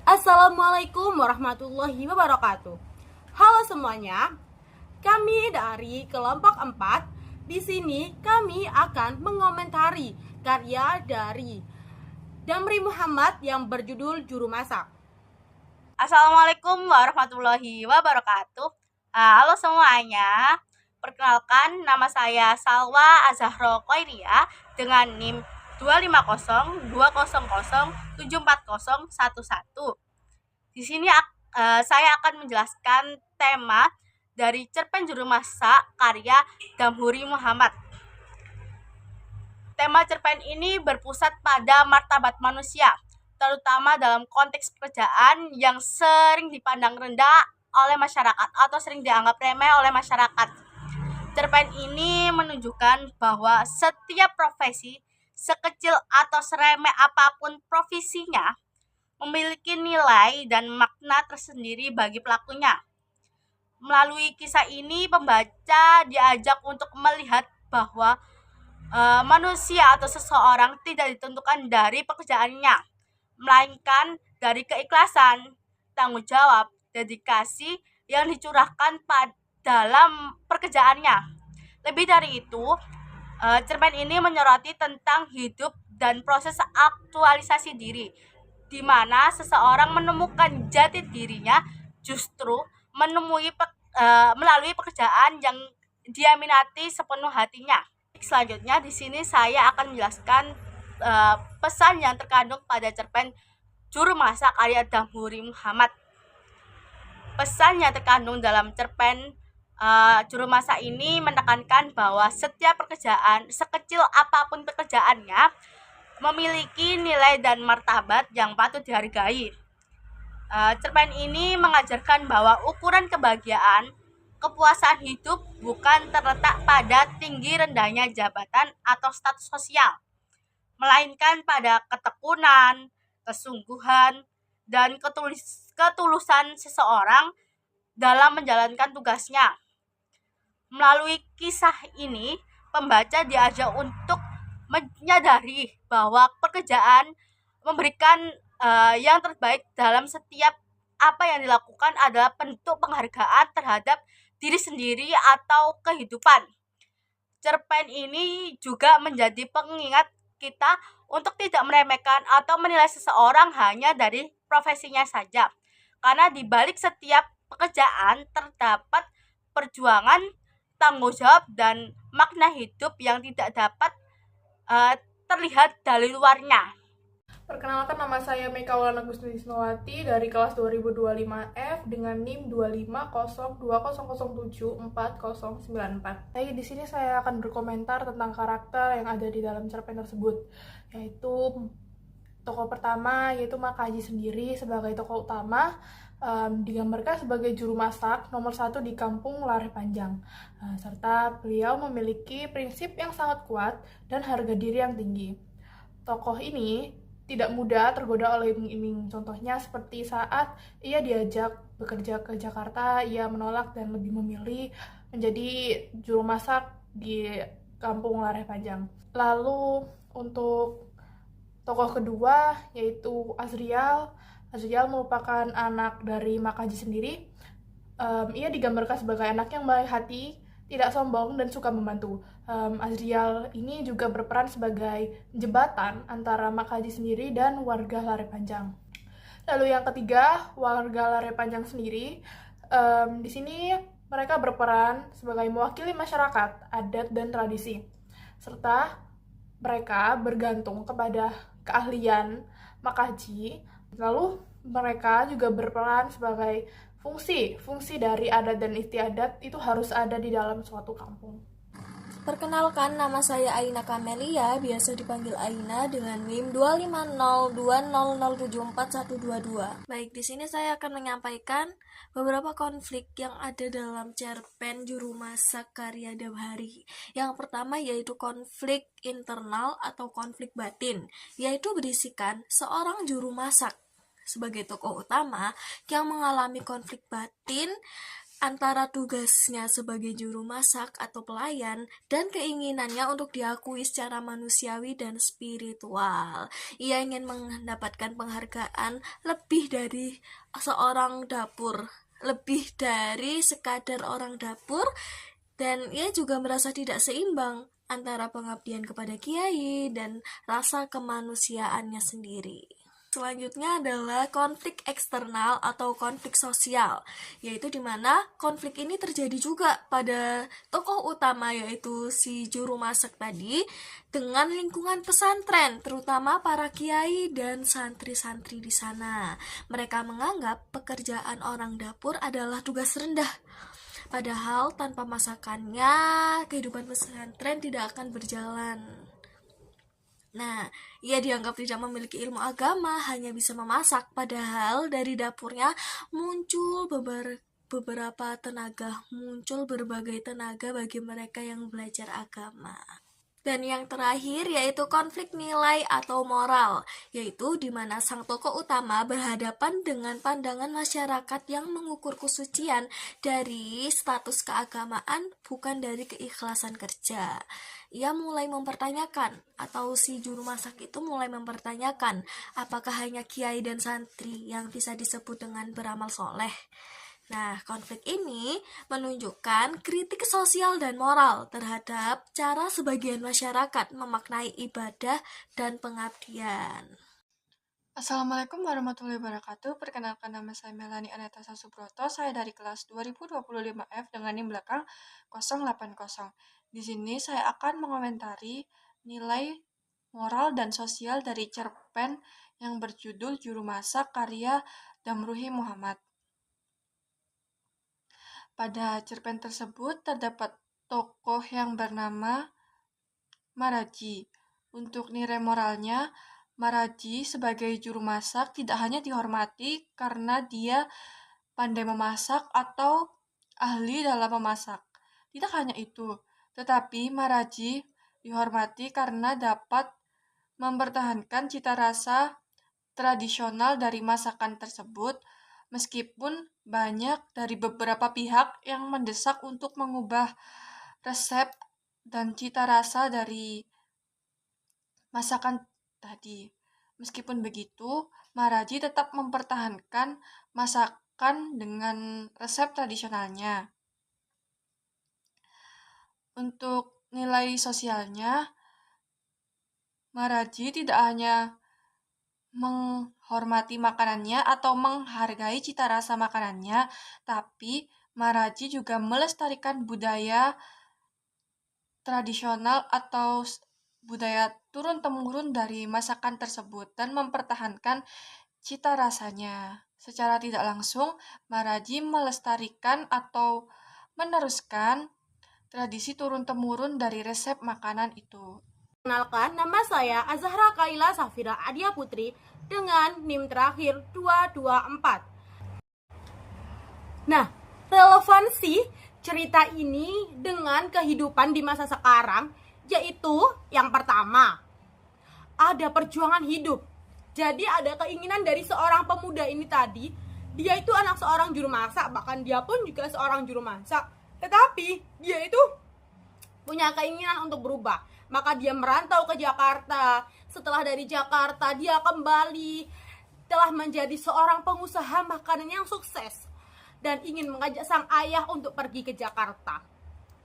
Assalamualaikum warahmatullahi wabarakatuh. Halo semuanya, kami dari kelompok 4. Di sini kami akan mengomentari karya dari Damri Muhammad yang berjudul Juru Masak. Assalamualaikum warahmatullahi wabarakatuh. Halo semuanya. Perkenalkan, nama saya Salwa Azahro Koiria dengan NIM 25020074011. Di sini saya akan menjelaskan tema dari cerpen Juru Masak karya Damri Muhammad. Tema cerpen ini berpusat pada martabat manusia, terutama dalam konteks pekerjaan yang sering dipandang rendah oleh masyarakat atau sering dianggap remeh oleh masyarakat. Cerpen ini menunjukkan bahwa setiap profesi, sekecil atau seremeh apapun profesinya, memiliki nilai dan makna tersendiri bagi pelakunya. Melalui kisah ini, pembaca diajak untuk melihat bahwa manusia atau seseorang tidak ditentukan dari pekerjaannya, melainkan dari keikhlasan, tanggung jawab, dedikasi yang dicurahkan dalam pekerjaannya. Lebih dari itu, cerpen ini menyoroti tentang hidup dan proses aktualisasi diri, di mana seseorang menemukan jati dirinya justru melalui pekerjaan yang dia minati sepenuh hatinya. Selanjutnya di sini saya akan menjelaskan pesan yang terkandung pada cerpen Juru Masak karya Damri Muhammad. Pesan yang terkandung dalam cerpen Juru Masak ini menekankan bahwa setiap pekerjaan, sekecil apapun pekerjaannya, memiliki nilai dan martabat yang patut dihargai. Cerpen ini mengajarkan bahwa ukuran kebahagiaan, kepuasan hidup bukan terletak pada tinggi rendahnya jabatan atau status sosial, melainkan pada ketekunan, kesungguhan, dan ketulusan seseorang dalam menjalankan tugasnya. Melalui kisah ini, pembaca diajak untuk menyadari bahwa pekerjaan memberikan yang terbaik dalam setiap apa yang dilakukan adalah bentuk penghargaan terhadap diri sendiri atau kehidupan. Cerpen ini juga menjadi pengingat kita untuk tidak meremehkan atau menilai seseorang hanya dari profesinya saja. Karena di balik setiap pekerjaan terdapat perjuangan, tanggung jawab, dan makna hidup yang tidak dapat terlihat dari luarnya. Perkenalkan, nama saya Meka Maulana Gustisnowati dari kelas 2025F dengan NIM 25020074094. Jadi di sini saya akan berkomentar tentang karakter yang ada di dalam cerpen tersebut, yaitu tokoh pertama yaitu Makaji sendiri sebagai tokoh utama. Digambarkan sebagai juru masak nomor 1 di kampung Lare Panjang, serta beliau memiliki prinsip yang sangat kuat dan harga diri yang tinggi. Tokoh ini tidak mudah tergoda oleh iming-iming. Contohnya seperti saat ia diajak bekerja ke Jakarta, ia menolak dan lebih memilih menjadi juru masak di kampung Lare Panjang. Lalu untuk tokoh kedua yaitu Azrial. Azrial merupakan anak dari Makaji sendiri. Ia digambarkan sebagai anak yang baik hati, tidak sombong, dan suka membantu. Azrial ini juga berperan sebagai jembatan antara Makaji sendiri dan warga Lare Panjang. Lalu yang ketiga, warga Lare Panjang sendiri. Di sini mereka berperan sebagai mewakili masyarakat, adat, dan tradisi. Serta mereka bergantung kepada keahlian Makaji. Lalu mereka juga berperan sebagai fungsi dari adat dan istiadat itu harus ada di dalam suatu kampung. Perkenalkan, nama saya Aina Kamelia, biasa dipanggil Aina dengan NIM 25020074122. Baik, di sini saya akan menyampaikan beberapa konflik yang ada dalam cerpen Juru Masak karya Damri. Yang pertama yaitu konflik internal atau konflik batin, yaitu berisikan seorang juru masak sebagai tokoh utama yang mengalami konflik batin antara tugasnya sebagai juru masak atau pelayan dan keinginannya untuk diakui secara manusiawi dan spiritual. Ia ingin mendapatkan penghargaan lebih dari seorang dapur, lebih dari sekadar orang dapur, dan ia juga merasa tidak seimbang antara pengabdian kepada kiai dan rasa kemanusiaannya sendiri. Selanjutnya adalah konflik eksternal atau konflik sosial, yaitu dimana konflik ini terjadi juga pada tokoh utama yaitu si juru masak tadi dengan lingkungan pesantren, terutama para kiai dan santri-santri di sana. Mereka menganggap pekerjaan orang dapur adalah tugas rendah. Padahal tanpa masakannya, kehidupan pesantren tidak akan berjalan. Nah, ia dianggap tidak memiliki ilmu agama, hanya bisa memasak. Padahal dari dapurnya muncul beberapa tenaga, muncul berbagai tenaga bagi mereka yang belajar agama. Dan yang terakhir yaitu konflik nilai atau moral, yaitu di mana sang tokoh utama berhadapan dengan pandangan masyarakat yang mengukur kesucian dari status keagamaan, bukan dari keikhlasan kerja. Ia mulai mempertanyakan, atau si juru masak itu mulai mempertanyakan, apakah hanya kiai dan santri yang bisa disebut dengan beramal soleh. Nah, konflik ini menunjukkan kritik sosial dan moral terhadap cara sebagian masyarakat memaknai ibadah dan pengabdian. Assalamualaikum warahmatullahi wabarakatuh. Perkenalkan, nama saya Melani Aneta Subroto. Saya dari kelas 2025F dengan NIM belakang 080. Di sini saya akan mengomentari nilai moral dan sosial dari cerpen yang berjudul Juru Masak karya Damruhi Muhammad. Pada cerpen tersebut terdapat tokoh yang bernama Maraji. Untuk nilai moralnya, Maraji sebagai juru masak tidak hanya dihormati karena dia pandai memasak atau ahli dalam memasak. Tidak hanya itu, tetapi Maraji dihormati karena dapat mempertahankan cita rasa tradisional dari masakan tersebut, meskipun banyak dari beberapa pihak yang mendesak untuk mengubah resep dan cita rasa dari masakan tadi. Meskipun begitu, Maraji tetap mempertahankan masakan dengan resep tradisionalnya. Untuk nilai sosialnya, Maraji tidak hanya menghormati makanannya atau menghargai cita rasa makanannya, tapi Maraji juga melestarikan budaya tradisional atau budaya turun-temurun dari masakan tersebut dan mempertahankan cita rasanya. Secara tidak langsung, Maraji melestarikan atau meneruskan tradisi turun-temurun dari resep makanan itu. Kenalkan, nama saya Azahra Kaila Safira Adia Putri dengan NIM terakhir 224. Nah, relevansi cerita ini dengan kehidupan di masa sekarang yaitu yang pertama, ada perjuangan hidup. Jadi ada keinginan dari seorang pemuda ini tadi, dia itu anak seorang juru masak, bahkan dia pun juga seorang juru masak. Tetapi dia itu punya keinginan untuk berubah. Maka dia merantau ke Jakarta. Setelah dari Jakarta, dia kembali telah menjadi seorang pengusaha makanan yang sukses dan ingin mengajak sang ayah untuk pergi ke Jakarta.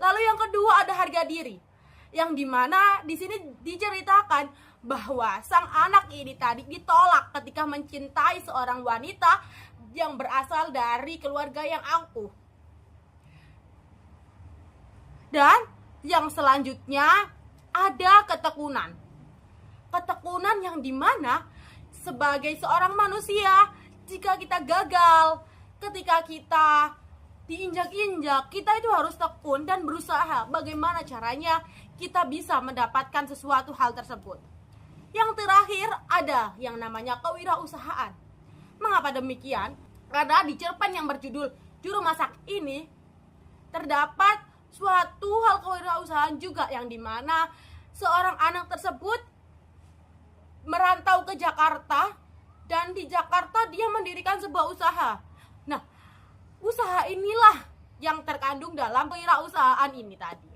Lalu yang kedua ada harga diri, yang dimana di sini diceritakan bahwa sang anak ini tadi ditolak ketika mencintai seorang wanita yang berasal dari keluarga yang angkuh. Dan yang selanjutnya ada ketekunan. Ketekunan yang dimana sebagai seorang manusia, jika kita gagal, ketika kita diinjak-injak, kita itu harus tekun dan berusaha bagaimana caranya kita bisa mendapatkan sesuatu hal tersebut. Yang terakhir ada yang namanya kewirausahaan. Mengapa demikian? Karena di cerpen yang berjudul Juru Masak ini terdapat suatu hal kewirausahaan juga, yang dimana seorang anak tersebut merantau ke Jakarta dan di Jakarta dia mendirikan sebuah usaha. Nah, usaha inilah yang terkandung dalam kewirausahaan ini tadi.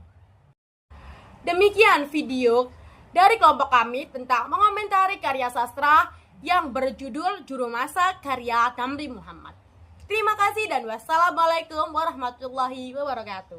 Demikian video dari kelompok kami tentang mengomentari karya sastra yang berjudul Juru Masak karya Damri Muhammad. Terima kasih dan wassalamualaikum warahmatullahi wabarakatuh.